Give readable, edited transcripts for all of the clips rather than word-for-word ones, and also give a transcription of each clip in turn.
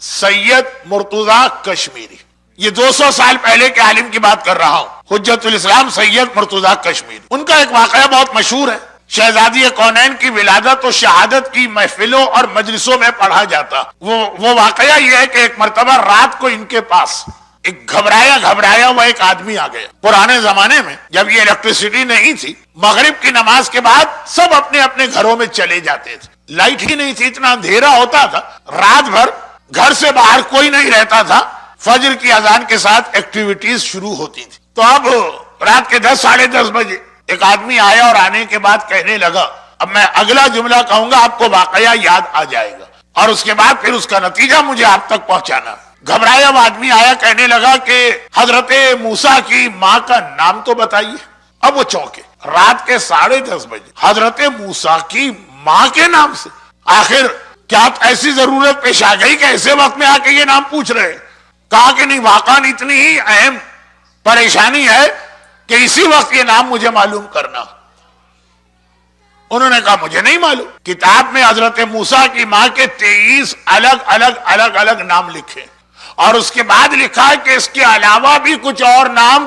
سید مرتضی کشمیری، یہ 200 سال پہلے کے عالم کی بات کر رہا ہوں، حجت الاسلام سید مرتضی کشمیری۔ ان کا ایک واقعہ بہت مشہور ہے، شہزادی کونین کی ولادت و شہادت کی محفلوں اور مجلسوں میں پڑھا جاتا۔ وہ واقعہ یہ ہے کہ ایک مرتبہ رات کو ان کے پاس ایک گھبرایا ہوا ایک آدمی آ گیا۔ پرانے زمانے میں جب یہ الیکٹریسٹی نہیں تھی، مغرب کی نماز کے بعد سب اپنے اپنے گھروں میں چلے جاتے تھے، لائٹ ہی نہیں تھی، اتنا اندھیرا ہوتا تھا، رات بھر گھر سے باہر کوئی نہیں رہتا تھا، فجر کی اذان کے ساتھ ایکٹیویٹیز شروع ہوتی تھی۔ تو اب رات کے 10 ساڑھے 10 بجے ایک آدمی آیا اور آنے کے بعد کہنے لگا، اب میں اگلا جملہ کہوں گا، آپ کو واقعہ یاد آ جائے گا اور اس کے بعد پھر اس کا نتیجہ مجھے آپ تک پہنچانا۔ گھبرایا وہ آدمی آیا، کہنے لگا کہ حضرت موسیٰ کی ماں کا نام تو بتائیے۔ اب وہ چونکے، رات کے 10:30 بجے حضرت موسیٰ کی ماں کے نام سے، آخر کیا ایسی ضرورت پیش آ گئی کہ ایسے وقت میں آ کے یہ نام پوچھ رہے؟ کہا کہ نہیں، واقعاً اتنی ہی اہم پریشانی ہے کہ اسی وقت یہ نام مجھے معلوم کرنا۔ انہوں نے کہا مجھے نہیں معلوم۔ کتاب میں حضرت موسیٰ کی ماں کے 23 الگ نام لکھے اور اس کے بعد لکھا ہے کہ اس کے علاوہ بھی کچھ اور نام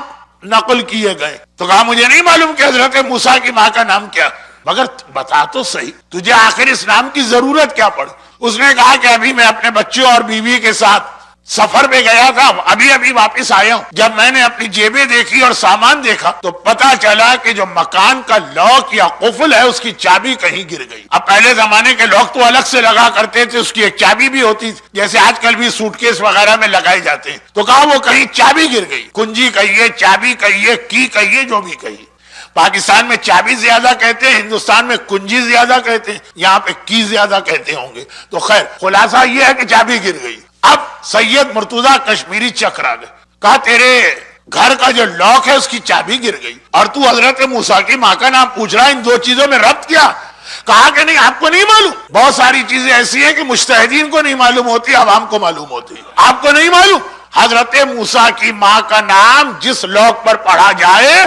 نقل کیے گئے۔ تو کہا مجھے نہیں معلوم کہ حضرت موسیٰ کی ماں کا نام کیا، مگر بتا تو صحیح، تجھے آخر اس نام کی ضرورت کیا پڑی؟ اس نے کہا کہ ابھی میں اپنے بچوں اور بیوی کے ساتھ سفر پہ گیا تھا، ابھی واپس آیا ہوں۔ جب میں نے اپنی جیبیں دیکھی اور سامان دیکھا تو پتا چلا کہ جو مکان کا لاک یا قفل ہے اس کی چابی کہیں گر گئی۔ اب پہلے زمانے کے لوگ تو الگ سے لگا کرتے تھے، اس کی ایک چابی بھی ہوتی تھی، جیسے آج کل بھی سوٹ کیس وغیرہ میں لگائے جاتے ہیں۔ تو کہا وہ کہیں چابی گر گئی، کنجی کہیے، چابی کہیے، کی کہیے، جو بھی کہیے۔ پاکستان میں چابی زیادہ کہتے ہیں، ہندوستان میں کنجی زیادہ کہتے ہیں، یہاں پہ کی زیادہ کہتے ہوں گے۔ تو خیر، خلاصہ یہ ہے کہ چابی گر گئی۔ اب سید مرتضی کشمیری چکرا گئے، کہا تیرے گھر کا جو لاک ہے اس کی چابی گر گئی اور تو حضرت موسیٰ کی ماں کا نام پوچھ رہا ہے، ان دو چیزوں میں ربط کیا؟ کہا کہ نہیں، آپ کو نہیں معلوم، بہت ساری چیزیں ایسی ہیں کہ مجتہدین کو نہیں معلوم ہوتی، عوام کو معلوم ہوتی۔ آپ کو نہیں معلوم، حضرت موسیٰ کی ماں کا نام جس لاک پر پڑھا جائے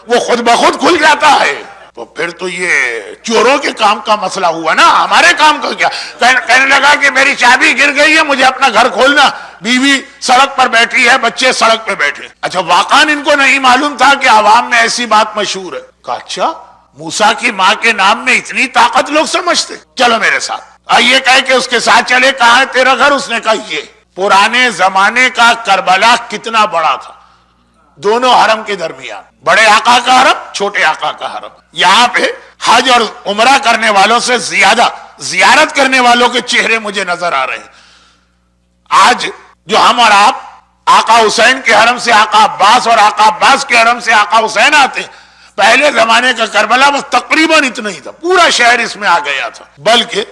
وہ خود بخود کھل جاتا ہے۔ تو پھر تو یہ چوروں کے کام کا مسئلہ ہوا نا، ہمارے کام کا کیا؟ کہنے لگا کہ میری چابی گر گئی ہے، مجھے اپنا گھر کھولنا، بیوی سڑک پر بیٹھی ہے، بچے سڑک پہ بیٹھے۔ اچھا، واقعاً ان کو نہیں معلوم تھا کہ عوام میں ایسی بات مشہور ہے۔ کہا اچھا، موسیٰ کی ماں کے نام میں اتنی طاقت لوگ سمجھتے، چلو میرے ساتھ۔ یہ کہہ کہ اس کے ساتھ چلے۔ کہاں ہے تیرا گھر؟ اس نے کہا یہ پرانے زمانے کا کربلا کتنا بڑا تھا، دونوں حرم کے درمیان، بڑے آقا کا حرم، چھوٹے آقا کا حرم۔ یہاں پہ حج اور عمرہ کرنے والوں سے زیادہ زیارت کرنے والوں کے چہرے مجھے نظر آ رہے ہیں۔ آج جو ہم اور آپ آقا حسین کے حرم سے آقا عباس اور آقا عباس کے حرم سے آقا حسین آتے ہیں، پہلے زمانے کا کربلا بس تقریباً اتنا ہی تھا، پورا شہر اس میں آ گیا تھا۔ بلکہ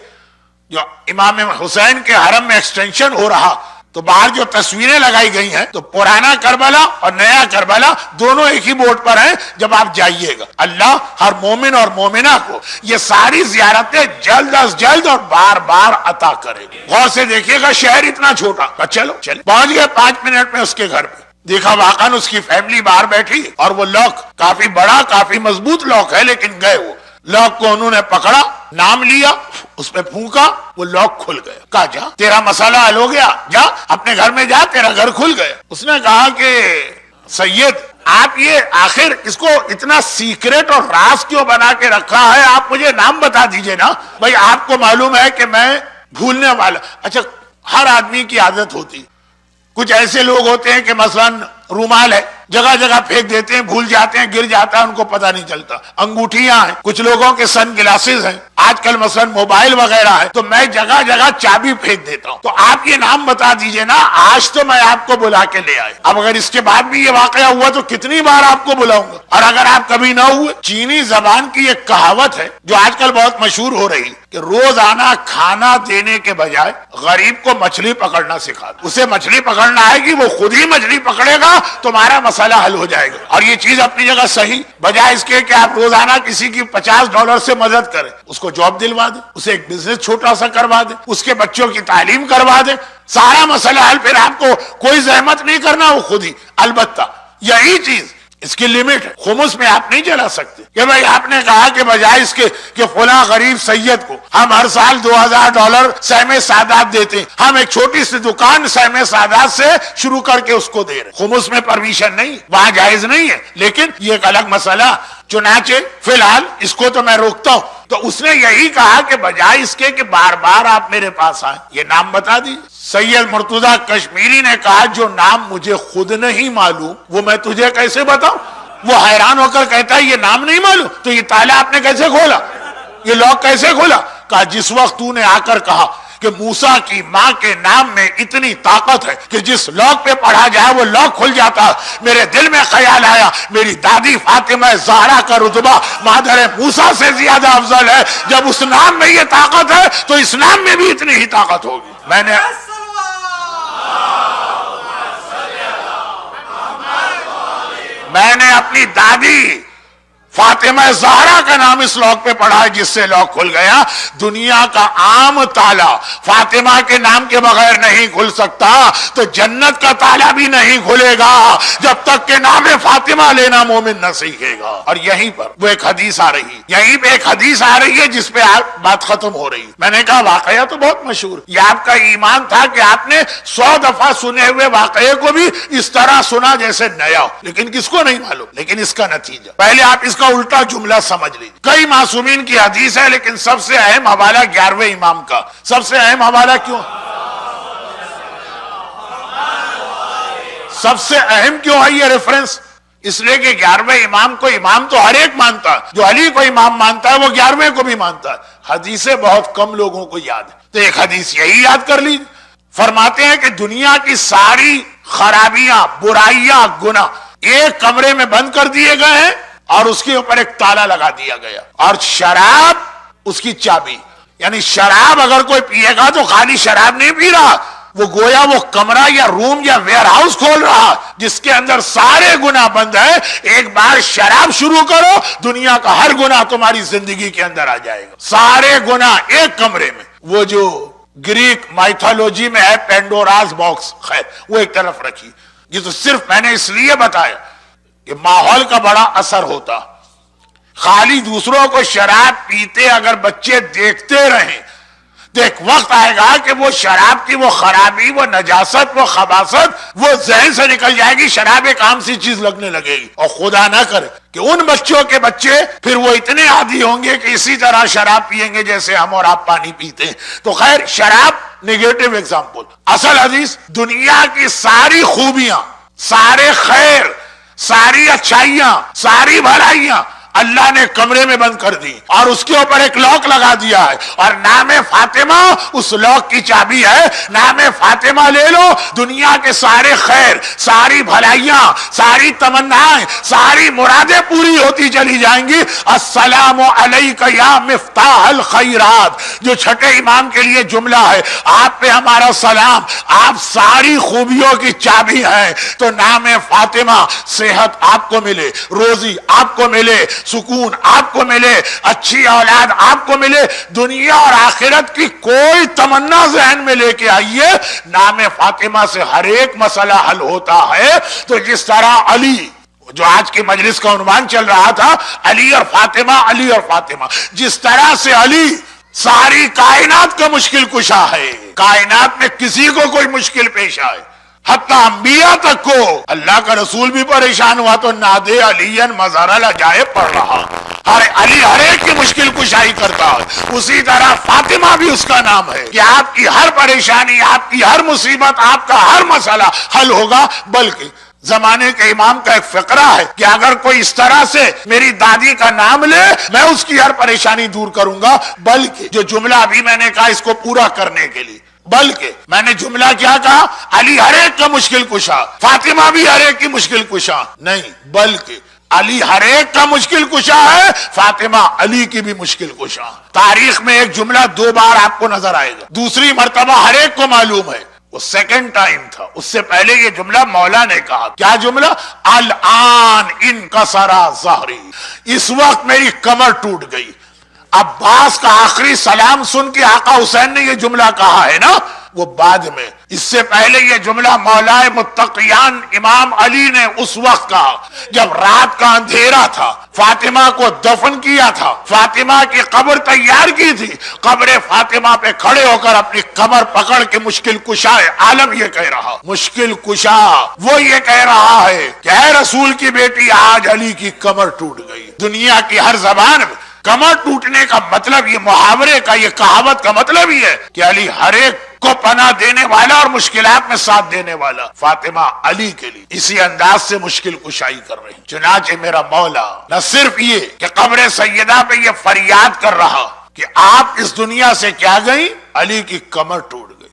جو امام حسین کے حرم میں ایکسٹینشن ہو رہا تو باہر جو تصویریں لگائی گئی ہیں تو پرانا کربلا اور نیا کربلا دونوں ایک ہی بورڈ پر ہیں۔ جب آپ جائیے گا، اللہ ہر مومن اور مومنہ کو یہ ساری زیارتیں جلد از جلد اور بار بار عطا کرے گی۔ غور سے دیکھیے گا، شہر اتنا چھوٹا، چلو پہنچ گئے 5 منٹ میں اس کے گھر پہ، دیکھا واقعاً اس کی فیملی باہر بیٹھی اور وہ لاک کافی بڑا، کافی مضبوط لاک ہے، لیکن گئے وہ لاک کو انہوں نے پکڑا، نام لیا، اس پہ پھونکا، وہ لاک کھل گیا۔ کہا جا، تیرا مسئلہ حل ہو گیا، جا اپنے گھر میں جا، تیرا گھر کھل گیا۔ اس نے کہا کہ سید، آپ یہ آخر اس کو اتنا سیکریٹ اور راز کیوں بنا کے رکھا ہے؟ آپ مجھے نام بتا دیجئے نا۔ بھائی آپ کو معلوم ہے کہ میں بھولنے والا۔ اچھا، ہر آدمی کی عادت ہوتی، کچھ ایسے لوگ ہوتے ہیں کہ مثلا رومال ہے، جگہ جگہ پھینک دیتے ہیں، بھول جاتے ہیں، گر جاتا ہے، ان کو پتہ نہیں چلتا۔ انگوٹھیاں ہیں، کچھ لوگوں کے سن گلاسز ہیں، آج کل مثلا موبائل وغیرہ ہے، تو میں جگہ جگہ چابی پھینک دیتا ہوں۔ تو آپ یہ نام بتا دیجئے نا، آج تو میں آپ کو بلا کے لے آئے، اب اگر اس کے بعد بھی یہ واقعہ ہوا تو کتنی بار آپ کو بلاؤں گا؟ اور اگر آپ کبھی نہ ہوئے، چینی زبان کی ایک کہاوت ہے جو آج کل بہت مشہور ہو رہی کہ روزانہ کھانا دینے کے بجائے غریب کو مچھلی پکڑنا سکھا دو۔ اسے مچھلی پکڑنا آئے گی، وہ خود ہی مچھلی پکڑے گا، تمہارا مسئلہ حل ہو جائے گا۔ اور یہ چیز اپنی جگہ صحیح، بجائے اس کے کہ آپ روزانہ کسی کی $50 سے مدد کریں، اس کو جاب دلوا دیں، اسے ایک بزنس چھوٹا سا کروا دیں، اس کے بچوں کی تعلیم کروا دیں، سارا مسئلہ حل۔ پھر آپ کو کوئی زحمت نہیں کرنا، وہ خود ہی۔ البتہ یہی چیز اس کی لمٹ ہے. خمس میں آپ نہیں چلا سکتے کہ بھائی آپ نے کہا کہ بجائے اس کے کہ فلاں غریب سید کو ہم ہر سال $2000 سہم سادات دیتے ہیں، ہم ایک چھوٹی سی دکان سہم سادات سے شروع کر کے اس کو دے رہے. خمس میں پرمیشن نہیں، وہاں جائز نہیں ہے، لیکن یہ ایک الگ مسئلہ. چنانچہ فی الحال اس کو تو میں روکتا ہوں. تو اس نے یہی کہا کہ بجائے اس کے کہ بار بار آپ میرے پاس آئیں، یہ نام بتا دیجیے. سید مرتضیٰ کشمیری نے کہا جو نام مجھے خود نہیں معلوم وہ میں تجھے کیسے بتاؤں. وہ حیران ہو کر کہتا ہے یہ نام نہیں معلوم تو یہ تالا آپ نے کیسے کھولا، یہ لاک کیسے کھولا. کہا جس وقت تو نے آ کر کہا کہ موسیٰ کی ماں کے نام میں اتنی طاقت ہے کہ جس لاک پہ پڑھا جائے وہ لاک کھل جاتا، میرے دل میں خیال آیا میری دادی فاطمہ زہرا کا رتبہ مادر موسیٰ سے زیادہ افضل ہے. جب اس نام میں یہ طاقت ہے تو اس نام میں بھی اتنی ہی طاقت ہوگی. میں نے اپنی دادی فاطمہ زہرا کا نام اس لاک پہ پڑھا ہے جس سے لاک کھل گیا. دنیا کا عام تالا فاطمہ کے نام کے بغیر نہیں کھل سکتا تو جنت کا تالا بھی نہیں کھلے گا جب تک کہ نام فاطمہ لینا مومن نہ سیکھے گا. اور یہیں پر وہ ایک حدیث آ رہی ہے، یہیں پہ ایک حدیث آ رہی ہے جس پہ بات ختم ہو رہی ہے. میں نے کہا واقعہ تو بہت مشہور، یہ آپ کا ایمان تھا کہ آپ نے 100 دفعہ سنے ہوئے واقعے کو بھی اس طرح سنا جیسے نیا ہو، لیکن کس کو نہیں معلوم. لیکن اس کا نتیجہ پہلے آپ اس کا الٹا جملہ سمجھ لیجیے. کئی معصومین کی حدیث ہے لیکن سب سے اہم حوالہ 11ویں امام کا. سب سے اہم حوالہ کیوں؟ سب سے اہم کیوں ہے یہ ریفرنس؟ اس لیے کہ 11ویں امام کو امام تو ہر ایک مانتا ہے، جو علی کو امام مانتا ہے وہ 11ویں کو بھی مانتا ہے. حدیثیں بہت کم لوگوں کو یاد ہے تو ایک حدیث یہی یاد کر لیجیے. فرماتے ہیں کہ دنیا کی ساری خرابیاں، برائیاں، گناہ ایک کمرے میں بند کر دیے گئے ہیں اور اس کے اوپر ایک تالا لگا دیا گیا اور شراب اس کی چابی. یعنی شراب اگر کوئی پیے گا تو خالی شراب نہیں پی رہا، وہ گویا وہ کمرہ یا روم یا ویئر ہاؤس کھول رہا جس کے اندر سارے گناہ بند ہے. ایک بار شراب شروع کرو دنیا کا ہر گناہ تمہاری زندگی کے اندر آ جائے گا، سارے گناہ ایک کمرے میں. وہ جو گریک مائتھولوجی میں ہے پینڈوراز باکس، خیر وہ ایک طرف رکھی. یہ تو صرف میں نے اس لیے بتایا کہ ماحول کا بڑا اثر ہوتا. خالی دوسروں کو شراب پیتے اگر بچے دیکھتے رہیں تو ایک وقت آئے گا کہ وہ شراب کی وہ خرابی، وہ نجاست، وہ خباثت وہ ذہن سے نکل جائے گی، شراب ایک عام سی چیز لگنے لگے گی. اور خدا نہ کرے کہ ان بچوں کے بچے پھر وہ اتنے عادی ہوں گے کہ اسی طرح شراب پیئیں گے جیسے ہم اور آپ پانی پیتے ہیں. تو خیر شراب نیگیٹو ایگزامپل. اصل حدیث دنیا کی ساری خوبیاں، سارے خیر، ساری اچھائیاں، ساری بھلائیاں اللہ نے کمرے میں بند کر دی اور اس کے اوپر ایک لاک لگا دیا ہے اور نام فاطمہ اس لاک کی چابی ہے. نام فاطمہ لے لو، دنیا کے سارے خیر، ساری بھلائیاں، ساری تمنائیں، ساری مرادیں پوری ہوتی چلی جائیں گی. السلام علیک یا مفتاح الخیرات جو چھٹے امام کے لیے جملہ ہے، آپ پہ ہمارا سلام، آپ ساری خوبیوں کی چابی ہیں. تو نام فاطمہ، صحت آپ کو ملے، روزی آپ کو ملے، سکون آپ کو ملے، اچھی اولاد آپ کو ملے، دنیا اور آخرت کی کوئی تمنا ذہن میں لے کے آئیے. نام فاطمہ سے ہر ایک مسئلہ حل ہوتا ہے. تو جس طرح علی، جو آج کی مجلس کا عنوان چل رہا تھا علی اور فاطمہ، علی اور فاطمہ، جس طرح سے علی ساری کائنات کا مشکل کشا ہے، کائنات میں کسی کو کوئی مشکل پیش آئے حتیٰ انبیاء تک کو، اللہ کا رسول بھی پریشان ہوا تو نادے علی مزارہ لجائے پڑھ رہا. ہر علی ہر ایک کی مشکل کشائی کرتا ہے. اسی طرح فاطمہ بھی اس کا نام ہے کہ آپ کی ہر پریشانی، آپ کی ہر مصیبت، آپ کا ہر مسئلہ حل ہوگا. بلکہ زمانے کے امام کا ایک فقرہ ہے کہ اگر کوئی اس طرح سے میری دادی کا نام لے میں اس کی ہر پریشانی دور کروں گا. بلکہ جو جملہ ابھی میں نے کہا اس کو پورا کرنے کے لیے، بلکہ میں نے جملہ کیا کہا؟ علی ہر ایک کا مشکل کشا، فاطمہ بھی ہر ایک کی مشکل کشا نہیں، بلکہ علی ہر ایک کا مشکل کشا ہے، فاطمہ علی کی بھی مشکل کشا. تاریخ میں ایک جملہ 2 بار آپ کو نظر آئے گا، دوسری مرتبہ ہر ایک کو معلوم ہے وہ سیکنڈ ٹائم تھا. اس سے پہلے یہ جملہ مولا نے کہا. کیا جملہ؟ الان انکسر ظہری، اس وقت میری کمر ٹوٹ گئی. عباس کا آخری سلام سن کے آقا حسین نے یہ جملہ کہا ہے نا وہ بعد میں. اس سے پہلے یہ جملہ مولائے متقیان امام علی نے اس وقت کہا جب رات کا اندھیرا تھا، فاطمہ کو دفن کیا تھا، فاطمہ کی قبر تیار کی تھی، قبر فاطمہ پہ کھڑے ہو کر اپنی کمر پکڑ کے مشکل کشا عالم یہ کہہ رہا، مشکل کشا وہ یہ کہہ رہا ہے کہ اے رسول کی بیٹی آج علی کی کمر ٹوٹ گئی. دنیا کی ہر زبان میں کمر ٹوٹنے کا مطلب، یہ محاورے کا، یہ کہاوت کا مطلب یہ ہے کہ علی ہر ایک کو پناہ دینے والا اور مشکلات میں ساتھ دینے والا. فاطمہ علی کے لیے اسی انداز سے مشکل کشائی کر رہی. چنانچہ میرا مولا نہ صرف یہ کہ قبر سیدہ پہ یہ فریاد کر رہا کہ آپ اس دنیا سے کیا گئی، علی کی کمر ٹوٹ گئی.